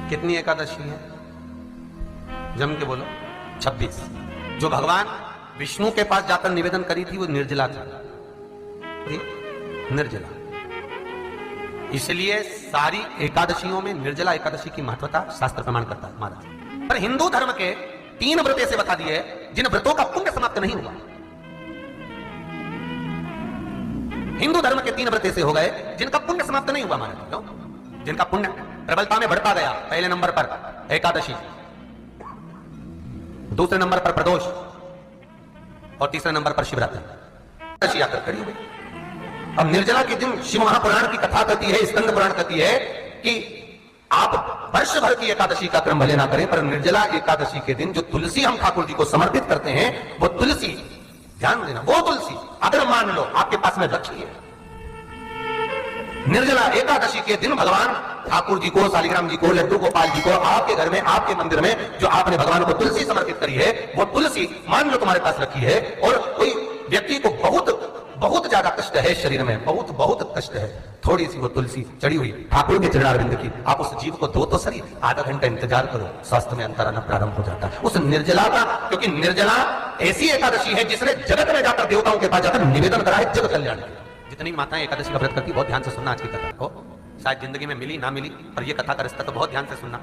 कितनी एकादशी है? जम के बोलो। 26। जो भगवान विष्णु के पास जाकर निवेदन करी थी वो निर्जला थी, निर्जला। इसलिए सारी एकादशियों में निर्जला एकादशी की महत्वता शास्त्र प्रमाण करता है महाराज। पर हिंदू धर्म के 3 व्रत ऐसे बता दिए जिन व्रतों का पुण्य समाप्त नहीं हुआ। हिंदू धर्म के 3 व्रत ऐसे हो गए जिनका पुण्य समाप्त नहीं हुआ महाराज। क्यों? जिनका पुण्य प्रबलता में बढ़ता गया। पहले नंबर पर एकादशी, दूसरे नंबर पर प्रदोष और तीसरे नंबर पर शिवरात्रि। एकादशी आकर खड़ी हुई। अब निर्जला के दिन शिव महापुराण की कथा कहती है, स्कंद पुराण कहती है कि आप वर्ष भर की एकादशी का क्रम भले ना करें, पर निर्जला एकादशी के दिन जो तुलसी हम ठाकुर जी को समर्पित करते हैं, वो तुलसी, ध्यान देना, वो तुलसी अगर मान लो आपके पास में रखी है, निर्जला एकादशी के दिन भगवान ठाकुर जी को, शालिग्राम जी को, लड्डू गोपाल जी को, आपके घर में, आपके मंदिर में जो आपने भगवान को तुलसी समर्पित करी है, वो तुलसी मान लो तुम्हारे पास रखी है, और कोई व्यक्ति को बहुत ज्यादा कष्ट है शरीर में, बहुत कष्ट है, थोड़ी सी वो तुलसी चढ़ी हुई ठाकुर के चरणारविंद की, आप उस जीव को दो तो सही, आधा घंटा इंतजार करो, स्वास्थ्य में अंतर आना प्रारंभ हो जाता है उस निर्जला का। क्योंकि निर्जला ऐसी एकादशी है जिसने जगत में जाकर, देवताओं के पास जाकर निवेदन करा है जगत कल्याण के। जितनी माताएं एकादशी का व्रत करती, बहुत ध्यान से सुनना आज की कथा को, शायद जिंदगी में मिली ना मिली, पर यह कथा का रिश्ता तो बहुत ध्यान से सुनना।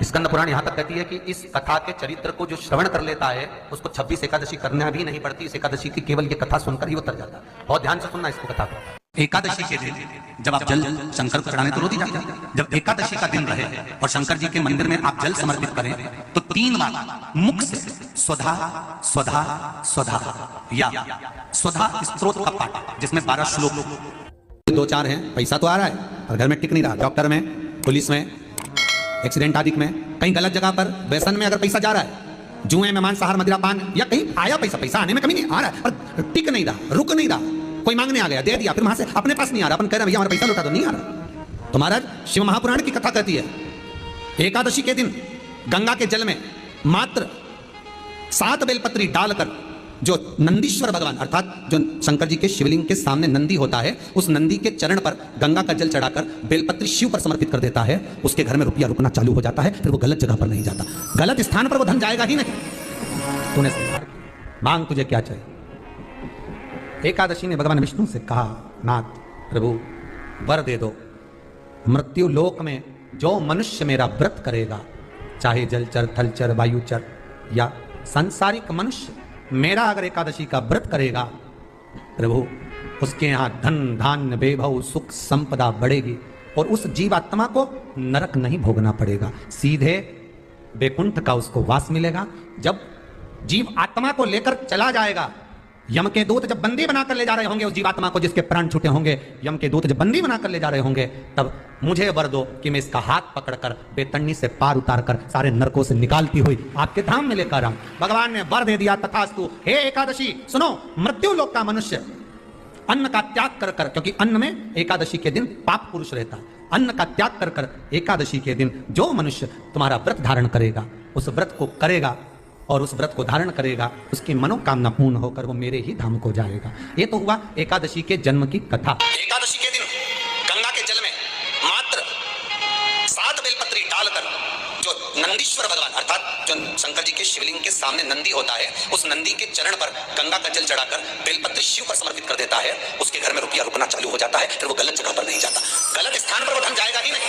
स्कंद पुराण यहां तक कहती है कि इस कथा के चरित्र को जो श्रवण कर लेता है उसको 26 एकादशी करना भी नहीं पड़ती। इस एकादशी की केवल ये कथा सुनकर ही उतर जाता है। बहुत ध्यान से सुनना इसको कथा को। एकादशी के दिन जब आप जल शंकर को चढ़ाने तो रो दी जाती है। जब एकादशी का दिन रहे और शंकर जी के मंदिर में आप जल समर्पित करें तो 3 बार मुख से स्वधा स्वधा स्वधा या स्वधा स्त्रोत का पाठ, जिसमें 12 श्लोक, 2-4 हैं। पैसा तो आ रहा है और घर में टिक नहीं रहा। डॉक्टर में, पुलिस में, एक्सीडेंट आदि में, कहीं गलत जगह पर, व्यसन में अगर पैसा जा रहा है, जुए में, मांसाहार, मदिरा पान, या कहीं आया पैसा आने में कमी नहीं, आ रहा है पर टिक नहीं रहा, रुक नहीं रहा, कोई मांगने आ गया, दे दिया, फिर वहां से अपने पास नहीं आ रहा, अपन कह रहे भैया हमारा पैसा लौटा दो, नहीं आ रहा। तो महाराज शिव महापुराण की कथा कहती है एकादशी के दिन गंगा के जल में मात्र 7 बेलपत्री डालकर जो नंदीश्वर भगवान अर्थात जो शंकर जी के शिवलिंग के सामने नंदी होता है, उस नंदी के चरण पर गंगा का जल चढ़ाकर बेलपत्री शिव पर समर्पित कर देता है, उसके घर में रुपया रुकना चालू हो जाता है, फिर वो गलत जगह पर नहीं जाता, गलत स्थान पर वो धन जाएगा ही नहीं। तूने मांग, तुझे क्या चाहिए? एकादशी ने भगवान विष्णु से कहा, नाथ प्रभु वर दे दो, मृत्यु लोक में जो मनुष्य मेरा व्रत करेगा, चाहे जलचर, थलचर, वायुचर या सांसारिक मनुष्य, मेरा अगर एकादशी का व्रत करेगा प्रभु, उसके यहां धन धान्य वैभव सुख संपदा बढ़ेगी और उस जीवात्मा को नरक नहीं भोगना पड़ेगा, सीधे वैकुंठ का उसको वास मिलेगा। जब जीव आत्मा को लेकर चला जाएगा, यम के दूत जब बंदी बनाकर ले जा रहे होंगे उस जीवात्मा को, जिसके प्राण छूटे होंगे, यम के दूत जब बंदी बनाकर ले जा रहे होंगे, तब मुझे वर दो कि मैं इसका हाथ पकड़कर बेतन्नी से पार उतारकर सारे नरकों से निकालती हुई आपके धाम में लेकर आऊं। भगवान ने वर दे दिया, तथास्तु। हे एकादशी सुनो, मृत्यु लोक का मनुष्य अन्न का त्याग कर कर, क्योंकि अन्न में एकादशी के दिन पाप पुरुष रहता है, अन्न का त्याग कर कर एकादशी के दिन जो मनुष्य तुम्हारा व्रत धारण करेगा, उस व्रत को करेगा और उस व्रत को धारण करेगा, उसकी मनोकामना पूर्ण होकर वो मेरे ही धाम को जाएगा। ये तो हुआ एकादशी के जन्म की कथा। एकादशी के दिन गंगा के जल में मात्र 7 बेलपत्री डालकर जो नंदीश्वर भगवान अर्थात जो शंकर जी के शिवलिंग के सामने नंदी होता है, उस नंदी के चरण पर गंगा का जल चढ़ाकर बेलपत्री शिव पर समर्पित कर देता है, उसके घर में रुपया रुकना चालू हो जाता है, फिर वो गलत जगह पर नहीं जाता, गलत स्थान पर वो धन जाएगा ही नहीं।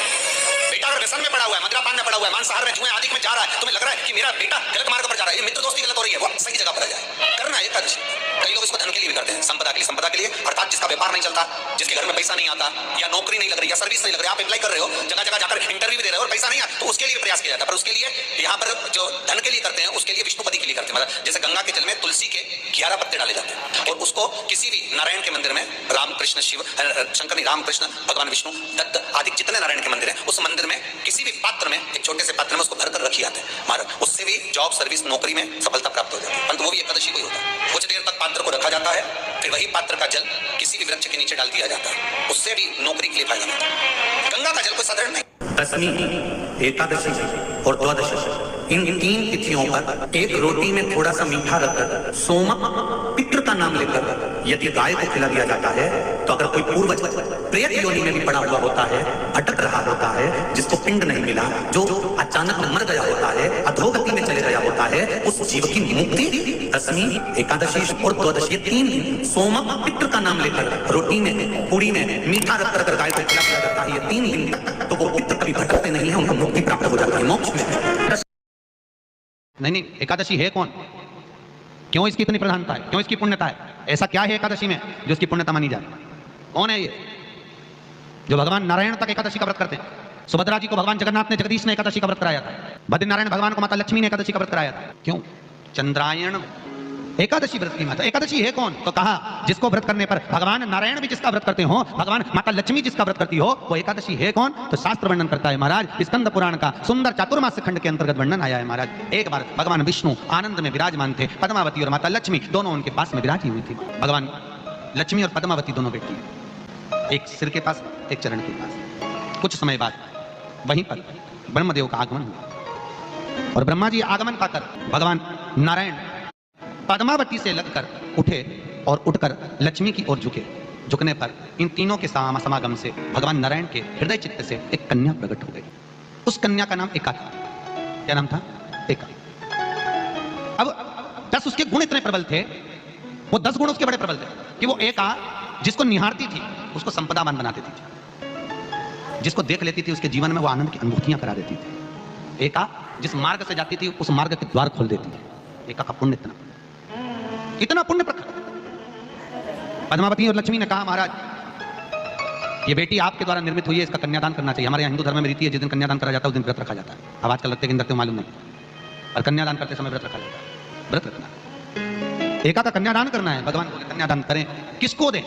बेटा अगर व्यसन में पड़ा हुआ है, मदिरा पान में पड़ा हुआ है, मांसाहार में, जुए आदि में जा रहा है, तुम्हें लग रहा है कि मेरा बेटा गलत मार्ग पर जा रहा है, ये मित्र दोस्ती गलत हो रही है, वो सही जगह पर आ जाए, करना है एकादशी। कई लोग इसको धन के लिए भी करते हैं, संपदा के लिए अर्थात जिसका व्यापार नहीं चलता, जिसके घर में पैसा नहीं आता, या नौकरी नहीं लग रही, या सर्विस नहीं लग रही, आप अप्लाई कर रहे हो, जगह जगह जाकर इंटरव्यू भी दे रहे हो और पैसा नहीं आता, तो उसके लिए प्रयास किया जाता है। पर उसके लिए यहाँ पर जो धन के लिए करते हैं, उसके लिए विष्णुपति के लिए करते हैं। मतलब जैसे गंगा के जल में तुलसी के 11 पत्ते डाले जाते हैं और उसको किसी भी नारायण के मंदिर में, राम कृष्ण शिव शंकर नहीं, राम कृष्ण भगवान विष्णु दत्त आदि जितने नारायण के मंदिर है, उस मंदिर में किसी भी पात्र में, एक छोटे से पात्र में उसको भरकर रखी जाते हैं महाराज, उससे भी जॉब सर्विस नौकरी में सफलता प्राप्त हो जाती है। परंतु वो भी एकादशी को ही होता है। कुछ देर तक पात्र को रखा जाता है, फिर वही पात्र का जल किसी भी वृक्ष के नीचे डाल दिया जाता है, उससे भी नौकरी के लिए फायदा मिलता है। गंगा का जल कोई साधारण नहीं। दशमी, एकादशी और द्वादशी, इन 3 तिथियों पर एक रोटी में थोड़ा सा मीठा रखकर सोमक पितृ का नाम लेकर यदि गाय को खिला दिया जाता है, तो अगर कोई पूर्वज प्रेत योनि में भी पड़ा हुआ होता है, अटक रहा होता है, है, जिसको पिंड नहीं मिला, जो अचानक मर गया होता है, अधोगति में चले गया होता है, उस जीव की मुक्ति दशमी, एकादशी और द्वादशी 3 दिन सोमक पितृ का नाम लेकर रोटी में, पूरी में मीठा रख कर गाय को खिलाया जाता है। ये 3 दिन तक तो वो पितृ कभी भटकते नहीं है, उनको मुक्ति प्राप्त हो जाती है, मोक्ष में। नहीं, एकादशी है कौन? क्यों इसकी इतनी प्रधानता है? क्यों इसकी पुण्यता है? ऐसा क्या है एकादशी में जो इसकी पुण्यता मानी जाए? कौन है ये जो भगवान नारायण तक एकादशी का व्रत करते हैं? सुभद्रा जी को भगवान जगन्नाथ ने, जगदीश ने एकादशी का व्रत कराया था। बद्रीनारायण भगवान को माता लक्ष्मी ने एकादशी का व्रत कराया था। क्यों? चंद्रायण एकादशी व्रत की माता। एकादशी है कौन? तो कहा जिसको व्रत करने पर भगवान नारायण भी जिसका व्रत करते हो, भगवान माता लक्ष्मी जिसका व्रत करती हो, वो एकादशी है कौन? तो शास्त्र वर्णन करता है महाराज, स्कंद पुराण का सुंदर चातुर्मास खंड के अंतर्गत वर्णन आया है महाराज। एक बार भगवान विष्णु आनंद में विराजमान थे, पद्मावती और माता लक्ष्मी दोनों उनके पास में विराजी हुई थी। भगवान लक्ष्मी और पद्मावती दोनों बेटी, एक सिर के पास, एक चरण के पास। कुछ समय बाद वहीं पर ब्रह्मदेव का आगमन हुआ और ब्रह्मा जी आगमन पाकर भगवान नारायण पद्मावती से लगकर उठे और उठकर लक्ष्मी की ओर झुके। झुकने पर इन तीनों के समागम से भगवान नारायण के हृदय चित्त से एक कन्या प्रकट हो गई। उस कन्या का नाम एका था। क्या नाम था? एका। अब 10 उसके गुण इतने प्रबल थे, वो 10 गुण उसके बड़े प्रबल थे कि वो एका जिसको निहारती थी उसको संपदावान बना देती थी, जिसको देख लेती थी उसके जीवन में वो आनंद की अनुभूतियां करा देती थी। एका जिस मार्ग से जाती थी उस मार्ग के द्वार खोल देती थी। एका का पुण्य इतना पुण्य प्रखर। पद्मावती और लक्ष्मी ने कहा महाराज ये बेटी आपके द्वारा निर्मित हुई है, इसका कन्यादान करना चाहिए। हमारे यहाँ हिंदू धर्म में रीति है, जिस दिन कन्यादान करा जाता है उस दिन व्रत रखा जाता है। अब आजकल लगते हैं कि मालूम नहीं, और कन्यादान करते समय व्रत रखा जाता है। व्रत रखना, एका का कन्यादान करना है। भगवान बोले कन्यादान करें, किसको दें?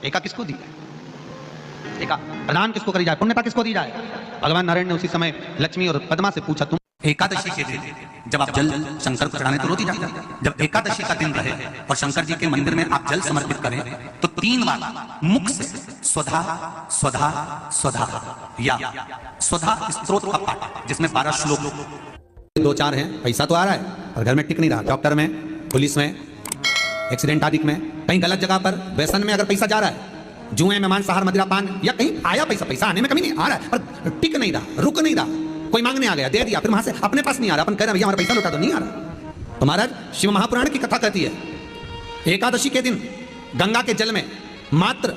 एका किसको दी जाए? एका प्रदान किसको करी जाए? पुण्यता किसको दी जाए? भगवान नारायण ने उसी समय लक्ष्मी और पद्मा से पूछा, तुम एकादशी के दिन जब आप जल शंकर को चढ़ाने तो रोटी जाती है, जब एकादशी का दिन रहे और शंकर जी के मंदिर में आप जल समर्पित करें तो 3 बार मुख से स्वधा स्वधा स्वधा या स्वधा स्तोत्र का पाठ, जिसमें 12 श्लोक। 2-4 हैं, पैसा तो आ रहा है और घर में टिक नहीं रहा। डॉक्टर में, पुलिस में, एक्सीडेंट आदि में, कहीं गलत जगह पर, व्यसन में अगर पैसा जा रहा है, जुए में मांसाहार मदिरा पान, या कहीं आया पैसा आने में कमी नहीं आ रहा है पर टिक नहीं रहा, रुक नहीं रहा। कोई मांगने आ गया, दे दिया, फिर वहां से अपने पास नहीं आ रहा, अपन कह रहे भैया हमारा पैसा लौटा, तो नहीं आ रहा। तो महाराज शिव महापुराण की कथा कहती है एकादशी के दिन गंगा के जल में मात्र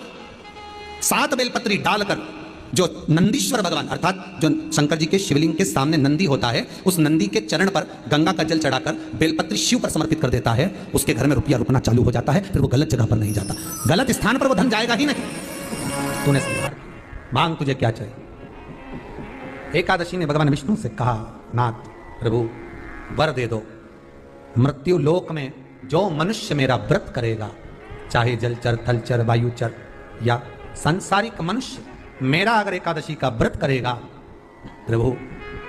7 बेलपत्री डालकर जो नंदीश्वर भगवान अर्थात जो शंकर जी के शिवलिंग के सामने नंदी होता है, उस नंदी के चरण पर गंगा का जल चढ़ाकर बेलपत्री शिव पर समर्पित कर देता है, उसके घर में रुपया रुकना चालू हो जाता है। फिर वो गलत जगह पर नहीं जाता, गलत स्थान पर वो धन जाएगा ही नहीं। तूने समझा, मांग तुझे क्या चाहिए? एकादशी ने भगवान विष्णु से कहा, नाथ प्रभु वर दे दो, मृत्यु लोक में जो मनुष्य मेरा व्रत करेगा, चाहे जलचर, थलचर, वायुचर या सांसारिक मनुष्य मेरा अगर एकादशी का व्रत करेगा, प्रभु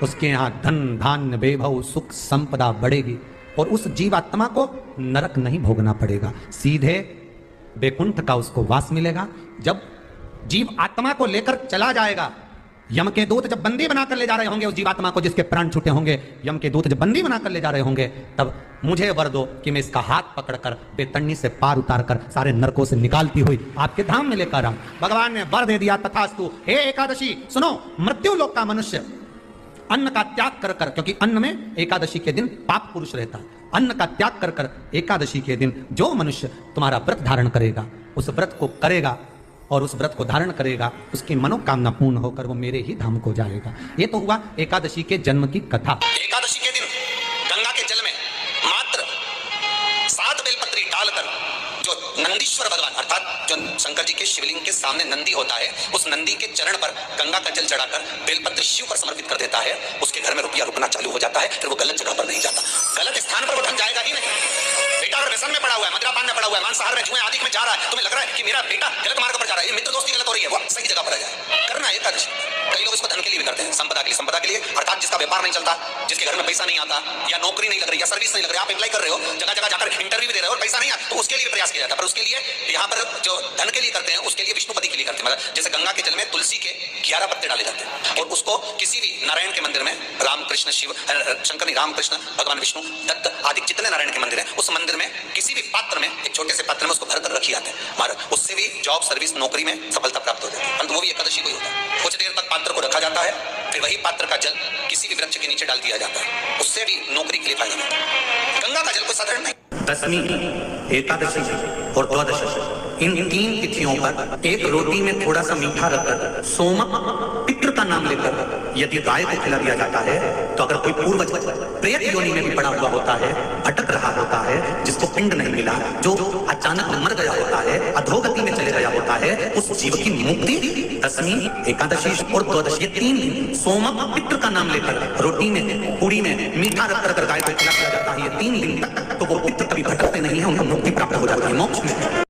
उसके यहाँ धन धान्य वैभव सुख संपदा बढ़ेगी और उस जीवात्मा को नरक नहीं भोगना पड़ेगा, सीधे वैकुंठ का उसको वास मिलेगा। जब जीव आत्मा को लेकर चला जाएगा, यम के दूत जब बंदी बनाकर ले जा रहे होंगे उस जीवात्मा को, जिसके प्राण छूटे होंगे, यम के दूत जब बंदी बनाकर ले जा रहे होंगे, तब मुझे वर दो कि मैं इसका हाथ पकड़कर बेतन्नी से पार उतारकर सारे नरकों से निकालती हुई आपके धाम में लेकर आऊं। भगवान ने वर दे दिया, तथास्तु। हे एकादशी सुनो, मृत्यु लोक का मनुष्य अन्न का त्याग कर कर, क्योंकि अन्न में एकादशी के दिन पाप पुरुष रहता है, अन्न का त्याग कर कर एकादशी के दिन जो मनुष्य तुम्हारा व्रत धारण करेगा, उस व्रत को करेगा और उस व्रत को धारण करेगा, उसकी मनोकामना पूर्ण होकर वो मेरे ही धाम को जाएगा। ये तो हुआ एकादशी के जन्म की कथा। एकादशी के दिन गंगा के जल में मात्र 7 बेलपत्री डालकर जो नंदीश्वर भगवान अर्थात जो शंकर जी के शिवलिंग के सामने नंदी होता है, उस नंदी के चरण पर गंगा का जल चढ़ाकर बेलपत्र शिव पर समर्पित कर देता है, उसके घर में रुपया रुकना चालू हो जाता है। फिर वो गलत जगह पर नहीं जाता, गलत स्थान पर वो धन जाएगा ही नहीं। बेटा अगर व्यसन में पड़ा हुआ है, मदिरा पान में पड़ा हुआ है, मांसाहार में, जुए आदि में जा रहा है, तुम्हें लग रहा है कि मेरा बेटा गलत मार्ग पर जा रहा है, ये मित्र दोस्ती गलत हो रही है, वो सही जगह पर आ जाए। करना है एकादशी। कई लोग इसको धन के लिए भी करते हैं, संपदा के लिए अर्थात जिसका व्यापार नहीं चलता, जिसके घर में पैसा नहीं आता, या नौकरी नहीं लग रही, या सर्विस नहीं लग रही, आप अप्लाई कर रहे हो, जगह जगह जाकर इंटरव्यू भी दे रहे हो और पैसा नहीं आता, तो उसके लिए प्रयास किया जाता है। पर उसके लिए यहाँ पर जो धन के लिए करते हैं, उसके लिए विष्णुपति के लिए करते हैं। मतलब जैसे गंगा के जल में तुलसी के 11 पत्ते डाले जाते हैं और उसको किसी भी नारायण के मंदिर में, रामकृष्ण शिव शंकर नहीं, रामकृष्ण भगवान विष्णु दत्त आदि जितने नारायण के मंदिर हैं, उस मंदिर में किसी भी पात्र में, एक छोटे से पात्र में उसको भरकर रखी जाते हैं। उससे भी जॉब सर्विस नौकरी में सफलता प्राप्त हो जाती है। परंतु वो भी एकादशी को ही होता है। कुछ देर तक पात्र को रखा जाता है, फिर वही पात्र का जल किसी भी वृक्ष के नीचे डाल दिया जाता है, उससे भी नौकरी के लिए फायदा मिलता है। गंगा का जल कोई साधारण नहीं। दशमी, एकादशी और द्वादशी, इन 3 तिथियों पर एक रोटी में थोड़ा सा मीठा रखकर सोमक पितृ का नाम लेकर यदि गाय को खिला दिया जाता है, तो अगर कोई पूर्वज प्रेत योनि में भी पड़ा हुआ होता है, भटक रहा होता है, जिसको पिंड नहीं मिला, जो अचानक मर गया होता है, अधोगति में चले गया होता है, उस जीव की मुक्ति दशमी, एकादशी और द्वादशी, ये 3 दिन सोमक पितृ का नाम लेकर रोटी में, पूरी में मीठा रखकर अगर गाय को खिला दिया जाता है, ये 3 दिन तक, तो वो पितृ कभी भटकते नहीं है, उन्हें मुक्ति प्राप्त हो जाती है मोक्ष में।